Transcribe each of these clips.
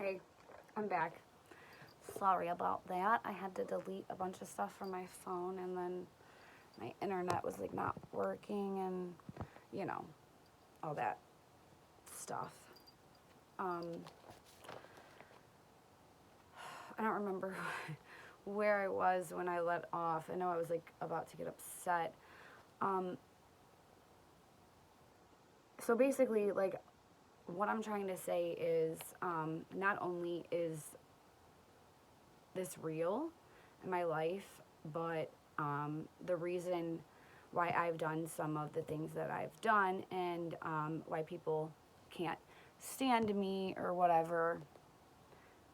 Hey, I'm back. Sorry about that. I had to delete a bunch of stuff from my phone and then my internet was like not working and you know, all that stuff. Um, I don't remember where I was when I let off. I know I was like about to get upset. Um, so basically, like, what I'm trying to say is not only is this real in my life, but the reason why I've done some of the things that I've done and why people can't stand me or whatever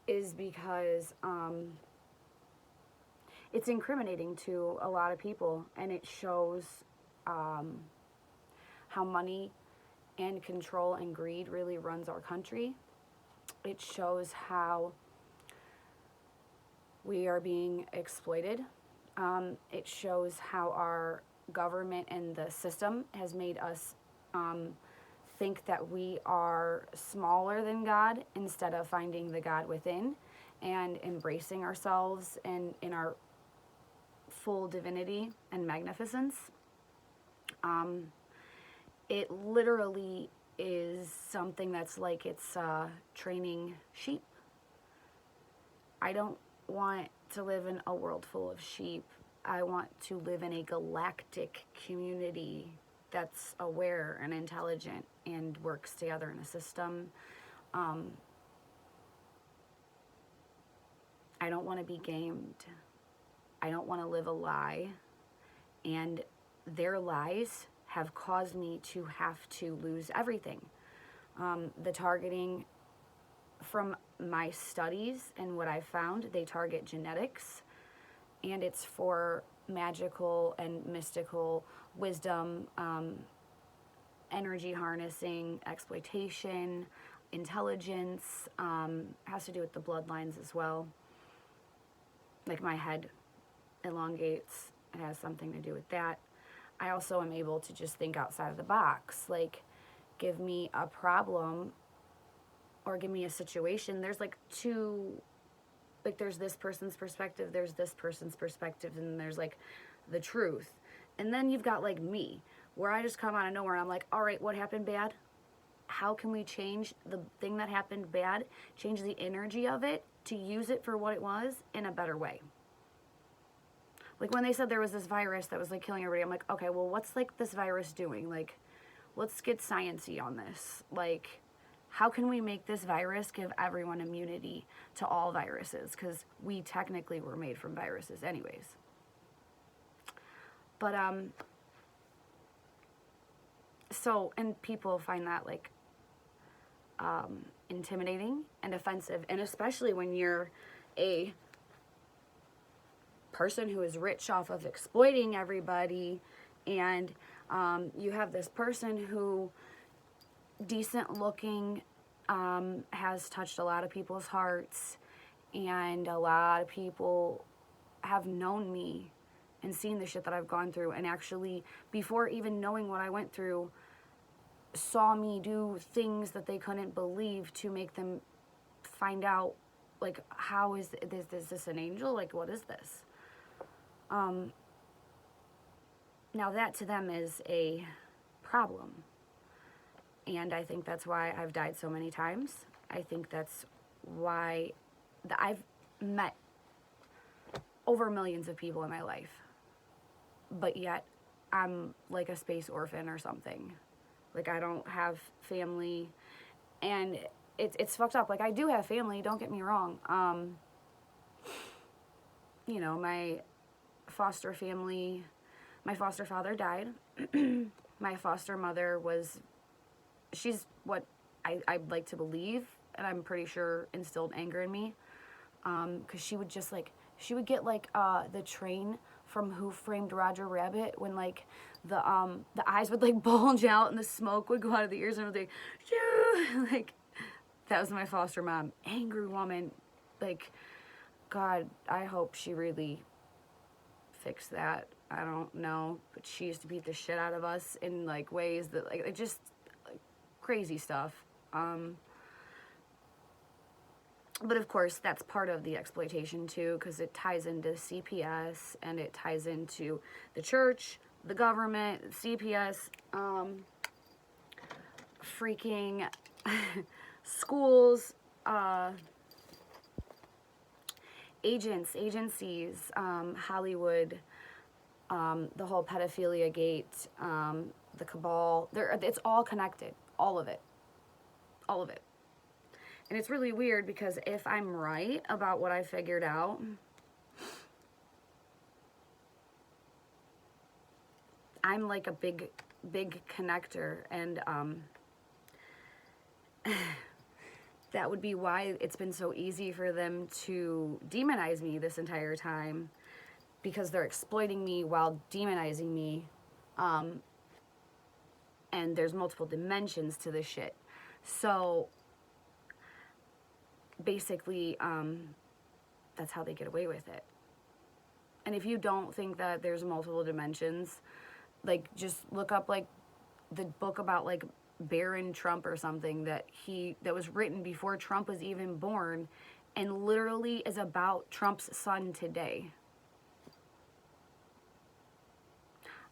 is because it's incriminating to a lot of people, and it shows um, how money and control and greed really runs our country. It shows how we are being exploited. It shows how our government and the system has made us um, think that we are smaller than God instead of finding the God within and embracing ourselves and in our full divinity and magnificence. Um, it literally is something that's like it's training sheep. I don't want to live in a world full of sheep. I want to live in a galactic community that's aware and intelligent and works together in a system. Um, I don't want to be gamed. I don't want to live a lie. And their lies have caused me to have to lose everything. The targeting from my studies and what I found, they target genetics, and it's for magical and mystical wisdom, energy harnessing, exploitation, intelligence, has to do with the bloodlines as well. Like my head elongates, it has something to do with that. I also am able to just think outside of the box. Like, give me a problem or give me a situation. There's like two, like, there's this person's perspective, there's this person's perspective, and there's like the truth. And then you've got like me, where I just come out of nowhere and I'm like, all right, what happened bad? How can we change the thing that happened bad, change the energy of it to use it for what it was in a better way? Like when they said there was this virus that was like killing everybody, I'm like, okay, well, what's like this virus doing? Like, let's get sciencey on this. Like, how can we make this virus give everyone immunity to all viruses? Because we technically were made from viruses, anyways. But so, and people find that like intimidating and offensive, and especially when you're a person who is rich off of exploiting everybody, and you have this person who decent looking, has touched a lot of people's hearts, and a lot of people have known me and seen the shit that I've gone through, and actually before even knowing what I went through saw me do things that they couldn't believe to make them find out, like, how is this an angel? Like, what is this? Now that to them is a problem. And I think that's why I've died so many times. I think that's why I've met over millions of people in my life. But yet I'm like a space orphan or something. Like, I don't have family. And it's fucked up. Like, I do have family, don't get me wrong. You know, my foster family, my foster father died. My foster mother she's what I'd like to believe, and I'm pretty sure instilled anger in me. Because she would get like the train from Who Framed Roger Rabbit, when like the eyes would like bulge out and the smoke would go out of the ears, and I was like, shoo! Like, that was my foster mom, angry woman. Like, God, I hope she really fixed that. I don't know, but she used to beat the shit out of us in like ways that like crazy stuff. But of course, that's part of the exploitation too, because it ties into CPS and it ties into the church, the government, CPS, freaking schools, agencies, Hollywood, the whole pedophilia gate, the cabal. It's all connected, all of it, all of it. And it's really weird because if I'm right about what I figured out, I'm like a big connector, and that would be why it's been so easy for them to demonize me this entire time, because they're exploiting me while demonizing me. And there's multiple dimensions to this shit. So basically, that's how they get away with it. And if you don't think that there's multiple dimensions, like, just look up like the book about like Baron Trump or something that was written before Trump was even born, and literally is about Trump's son today.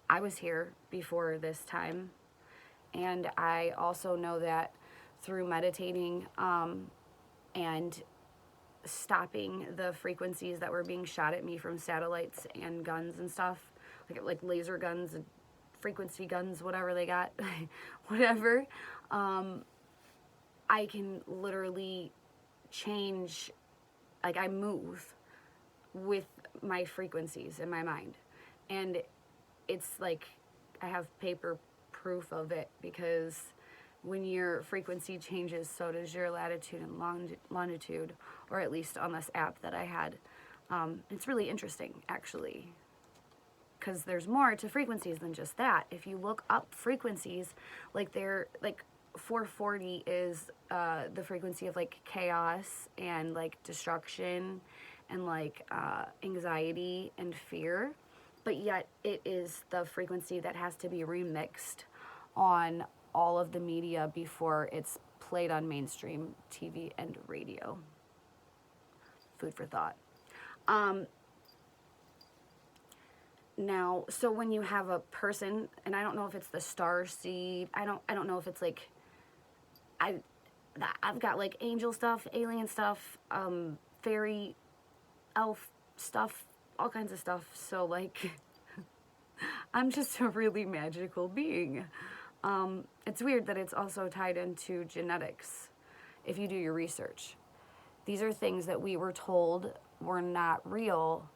I was here before this time, and I also know that through meditating and stopping the frequencies that were being shot at me from satellites and guns and stuff, like laser guns and frequency guns, whatever they got, whatever, I can literally change, like, I move with my frequencies in my mind. And it's like, I have paper proof of it, because when your frequency changes, so does your latitude and longitude, or at least on this app that I had. It's really interesting, actually, because there's more to frequencies than just that. If you look up frequencies, like 440 is the frequency of like chaos and like destruction and like anxiety and fear, but yet it is the frequency that has to be remixed on all of the media before it's played on mainstream TV and radio. Food for thought. Now, so when you have a person, and I don't know if it's the star seed, I don't know if it's like, I've got like angel stuff, alien stuff, fairy, elf stuff, all kinds of stuff. So like, I'm just a really magical being. It's weird that it's also tied into genetics, if you do your research. These are things that we were told were not real,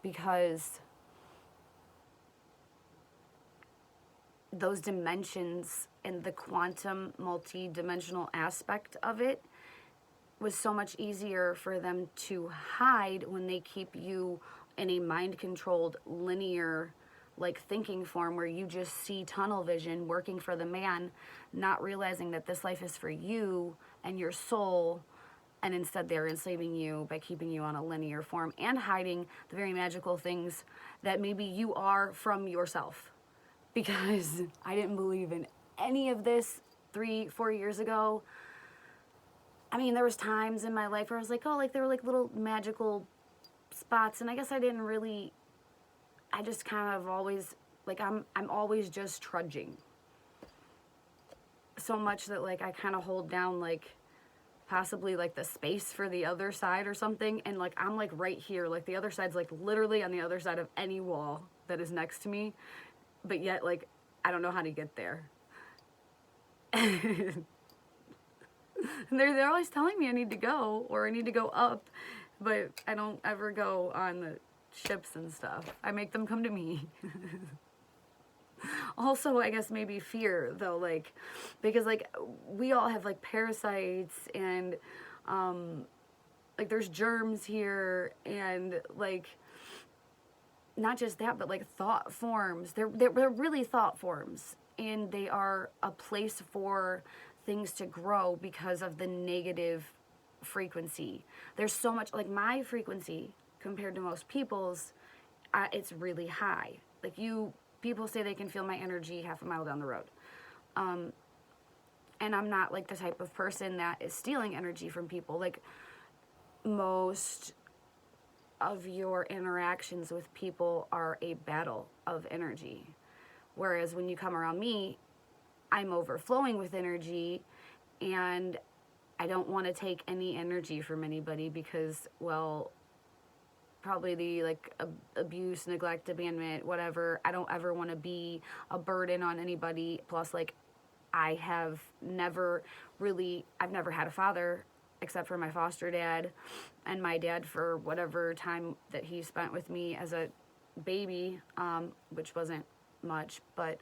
because those dimensions and the quantum multi-dimensional aspect of it was so much easier for them to hide when they keep you in a mind-controlled linear like thinking form, where you just see tunnel vision, working for the man, not realizing that this life is for you and your soul. And instead they're enslaving you by keeping you on a linear form and hiding the very magical things that maybe you are from yourself. Because I didn't believe in any of this 3-4 years ago. I mean, there was times in my life where I was like, oh, like there were like little magical spots, and I guess I didn't really, I just kind of always, like, I'm always just trudging. So much that like I kind of hold down like possibly like the space for the other side or something, and like I'm like right here, like the other side's like literally on the other side of any wall that is next to me, but yet like I don't know how to get there. And they're always telling me I need to go, or I need to go up, but I don't ever go on the ships and stuff. I make them come to me. Also, I guess maybe fear, though, like, because like we all have like parasites and like there's germs here, and like not just that, but like thought forms. They're really thought forms, and they are a place for things to grow because of the negative frequency. There's so much, like my frequency compared to most people's, it's really high. Like people say they can feel my energy half a mile down the road. And I'm not like the type of person that is stealing energy from people. Like most of your interactions with people are a battle of energy. Whereas when you come around me, I'm overflowing with energy, and I don't want to take any energy from anybody because, well, probably the like abuse, neglect, abandonment, whatever. I don't ever want to be a burden on anybody. Plus, like, I've never had a father except for my foster dad and my dad for whatever time that he spent with me as a baby, which wasn't much. But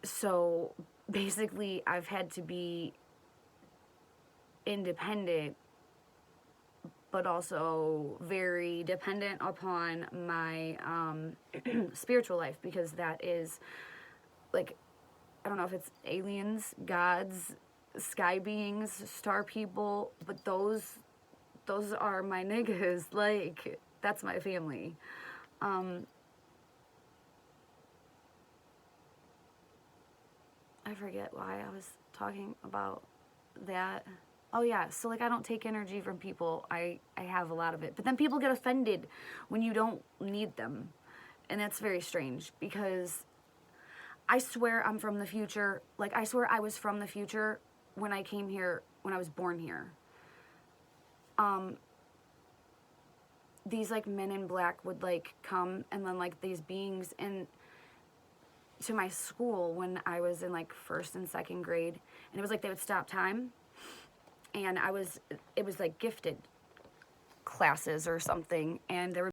so basically, I've had to be independent, but also very dependent upon my spiritual life, because that is, like, I don't know if it's aliens, gods, sky beings, star people, but those are my niggas. Like, that's my family. I forget why I was talking about that. Oh yeah, so like I don't take energy from people. I have a lot of it. But then people get offended when you don't need them. And that's very strange, because I swear I'm from the future. Like, I swear I was from the future when I came here, when I was born here. These like men in black would like come, and then like these beings in to my school when I was in like first and second grade, and it was like they would stop time, and it was like gifted classes or something, and there would